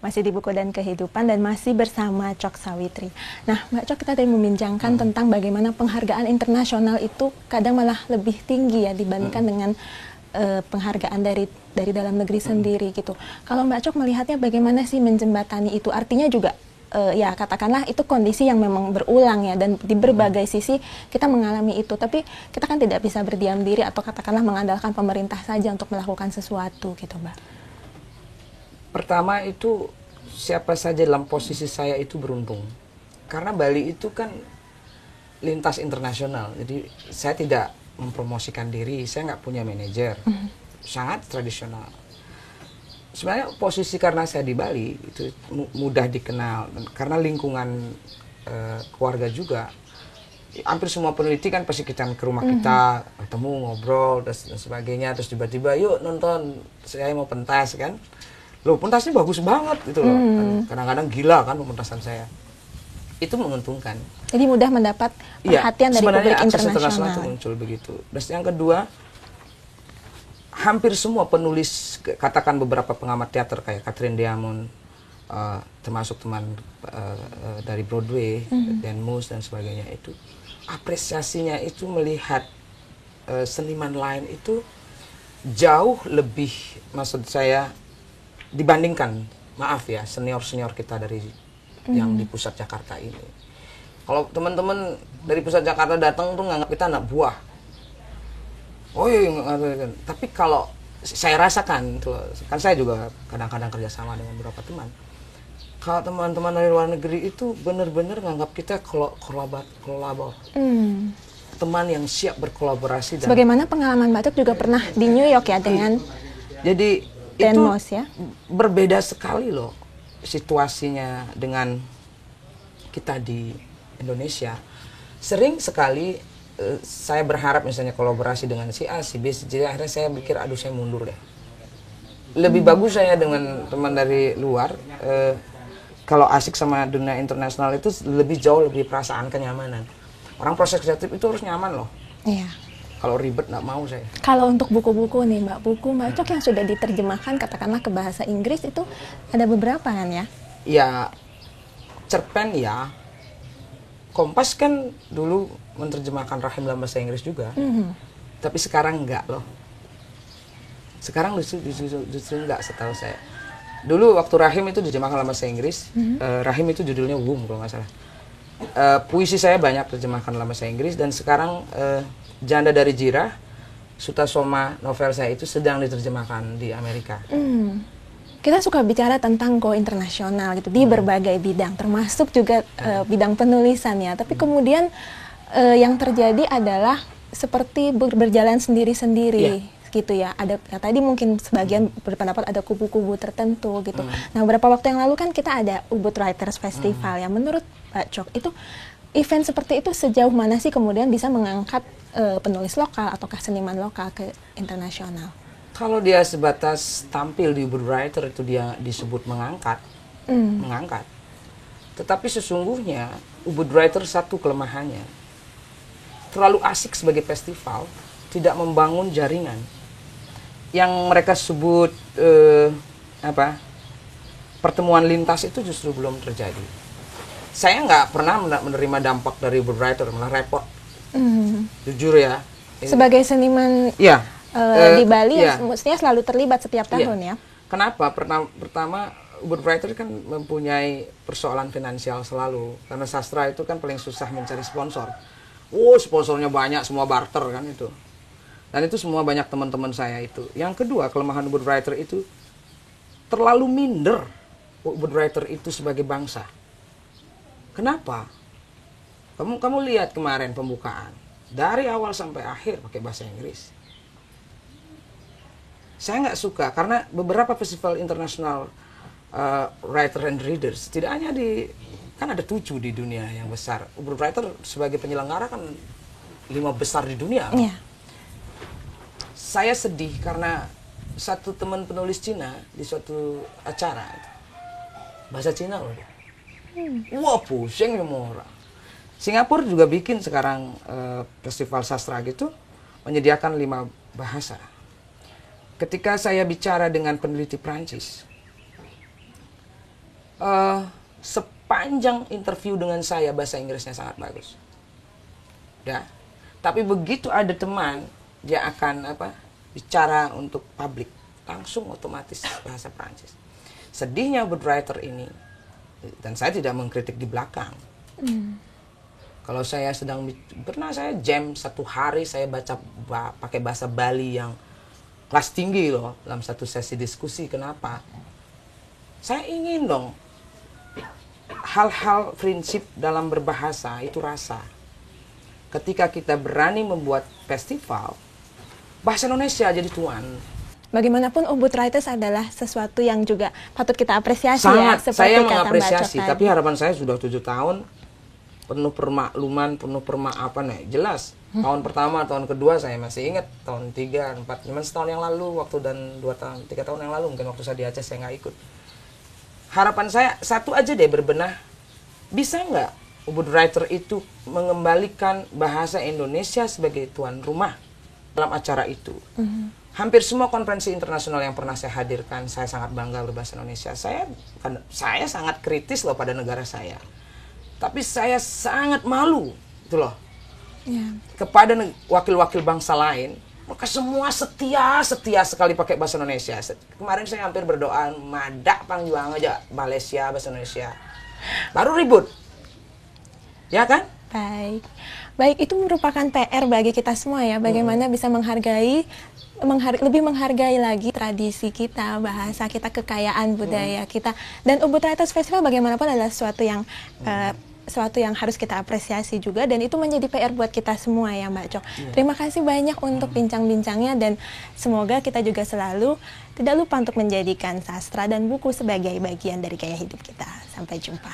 Masih di Buku dan Kehidupan dan masih bersama Chok Sawitri. Nah, Mbak Chok, kita tadi membincangkan tentang bagaimana penghargaan internasional itu kadang malah lebih tinggi ya dibandingkan dengan penghargaan dari dalam negeri sendiri gitu. Kalau Mbak Chok melihatnya bagaimana sih menjembatani itu? Artinya juga ya katakanlah itu kondisi yang memang berulang ya, dan di berbagai sisi kita mengalami itu, tapi kita kan tidak bisa berdiam diri atau katakanlah mengandalkan pemerintah saja untuk melakukan sesuatu gitu, Mbak. Pertama itu siapa saja dalam posisi saya itu beruntung, karena Bali itu kan lintas internasional, jadi saya tidak mempromosikan diri, saya nggak punya manajer, sangat tradisional. Sebenarnya posisi karena saya di Bali itu mudah dikenal, karena lingkungan keluarga juga. Hampir semua peneliti kan pasti kita ke rumah kita, ketemu, ngobrol, dan sebagainya, terus tiba-tiba yuk nonton, saya mau pentas kan. Loh, pentasnya bagus banget gitu loh. Kadang-kadang gila kan pementasan saya. Itu menguntungkan. Jadi mudah mendapat perhatian dari publik internasional. Itu muncul begitu. Dan yang kedua, hampir semua penulis, katakan beberapa pengamat teater kayak Catherine Diamond, termasuk teman dari Broadway, Dan Moose dan sebagainya itu, apresiasinya itu melihat seniman lain itu jauh lebih, maksud saya, dibandingkan, maaf ya, senior-senior kita dari yang di pusat Jakarta ini. Kalau teman-teman dari pusat Jakarta datang tuh nganggap kita anak buah. Oh iya, tapi kalau saya rasakan, tuh, kan saya juga kadang-kadang kerjasama dengan beberapa teman. Kalau teman-teman dari luar negeri itu benar-benar nganggap kita kolaborator. Teman yang siap berkolaborasi. Sebagaimana pengalaman Mbak Chok juga pernah di New York ya dengan... Jadi Dan itu Moose, ya? Berbeda sekali loh situasinya dengan kita di Indonesia. Sering sekali saya berharap misalnya kolaborasi dengan si A, si B, si C, akhirnya saya pikir aduh saya mundur deh. Lebih bagus saya dengan teman dari luar, kalau asik sama dunia internasional itu lebih jauh lebih perasaan kenyamanan. Orang proses kreatif itu harus nyaman loh. Iya. Kalau ribet nggak mau saya. Kalau untuk buku-buku nih Mbak, buku Mbak Chok yang sudah diterjemahkan katakanlah ke bahasa Inggris itu ada beberapa kan ya? Ya, cerpen ya. Kompas kan dulu menerjemahkan Rahim dalam bahasa Inggris juga. Tapi sekarang enggak loh. Sekarang justru enggak setahu saya. Dulu waktu Rahim itu diterjemahkan dalam bahasa Inggris, Rahim itu judulnya Womb kalau nggak salah. Puisi saya banyak terjemahkan dalam bahasa Inggris, dan sekarang Janda dari Jirah, Sutasoma, novel saya itu sedang diterjemahkan di Amerika. Kita suka bicara tentang go internasional gitu di berbagai bidang, termasuk juga bidang penulisan ya. Tapi kemudian yang terjadi adalah seperti berjalan sendiri-sendiri gitu ya. Ada ya, tadi mungkin sebagian berpendapat ada kubu-kubu tertentu gitu. Nah, beberapa waktu yang lalu kan kita ada Ubud Writers Festival ya. Menurut Mbak Chok itu event seperti itu sejauh mana sih kemudian bisa mengangkat penulis lokal ataukah seniman lokal ke internasional? Kalau dia sebatas tampil di Ubud Writer itu dia disebut mengangkat, mengangkat. Tetapi sesungguhnya Ubud Writer satu kelemahannya, terlalu asik sebagai festival, tidak membangun jaringan. Yang mereka sebut pertemuan lintas itu justru belum terjadi. Saya nggak pernah menerima dampak dari Ubud Writer, malah repot. Jujur ya. Sebagai seniman di Bali mestinya selalu terlibat setiap tahun ya. Kenapa? Pertama Ubud Writer kan mempunyai persoalan finansial selalu, karena sastra itu kan paling susah mencari sponsor. Sponsornya banyak, semua barter kan itu. Dan itu semua banyak teman-teman saya itu. Yang kedua, kelemahan Ubud Writer itu terlalu minder Ubud Writer itu sebagai bangsa. Kenapa? Kamu lihat kemarin pembukaan dari awal sampai akhir pakai bahasa Inggris. Saya nggak suka karena beberapa festival internasional writer and readers tidak hanya kan ada 7 di dunia yang besar. Ubud Writer sebagai penyelenggara kan 5 besar di dunia. Saya sedih karena satu teman penulis Cina di suatu acara bahasa Cina loh dia. Wah, pusing semua orang. Singapura juga bikin sekarang festival sastra gitu, menyediakan 5 bahasa. Ketika saya bicara dengan peneliti Prancis, sepanjang interview dengan saya bahasa Inggrisnya sangat bagus. Ya. Tapi begitu ada teman, dia akan bicara untuk publik, langsung otomatis bahasa Prancis. Sedihnya Book Writer ini, dan saya tidak mengkritik di belakang. Kalau saya pernah saya jam 1 hari saya baca pakai bahasa Bali yang kelas tinggi loh dalam satu sesi diskusi. Kenapa? Saya ingin dong hal-hal prinsip dalam berbahasa itu rasa. Ketika kita berani membuat festival, bahasa Indonesia jadi tuan. Bagaimanapun Ubud Writers adalah sesuatu yang juga patut kita apresiasi. Sangat, ya. saya mengapresiasi. Tapi harapan saya sudah 7 tahun penuh permakluman, penuh permaafan. Jelas, tahun pertama, tahun kedua saya masih ingat, tahun 3, 4, cuman setahun yang lalu waktu dan 2 tahun, 3 tahun yang lalu mungkin waktu saya di Aceh saya nggak ikut. Harapan saya satu aja deh berbenah, bisa nggak Ubud Writer itu mengembalikan bahasa Indonesia sebagai tuan rumah dalam acara itu. Hampir semua konferensi internasional yang pernah saya hadirkan, saya sangat bangga berbahasa Indonesia. Saya sangat kritis loh pada negara saya. Tapi saya sangat malu, itu loh, kepada wakil-wakil bangsa lain. Mereka semua setia sekali pakai bahasa Indonesia. Kemarin saya hampir berdoa, madak pangjuang aja Malaysia bahasa Indonesia. Baru ribut, ya kan? Baik, itu merupakan PR bagi kita semua ya. Bagaimana bisa lebih menghargai lagi tradisi kita, bahasa kita, kekayaan budaya kita. Dan Ubud Writers Festival bagaimanapun adalah sesuatu yang harus kita apresiasi juga, dan itu menjadi PR buat kita semua ya Mbak Cok. Terima kasih banyak untuk bincang-bincangnya, dan semoga kita juga selalu tidak lupa untuk menjadikan sastra dan buku sebagai bagian dari gaya hidup kita. Sampai jumpa.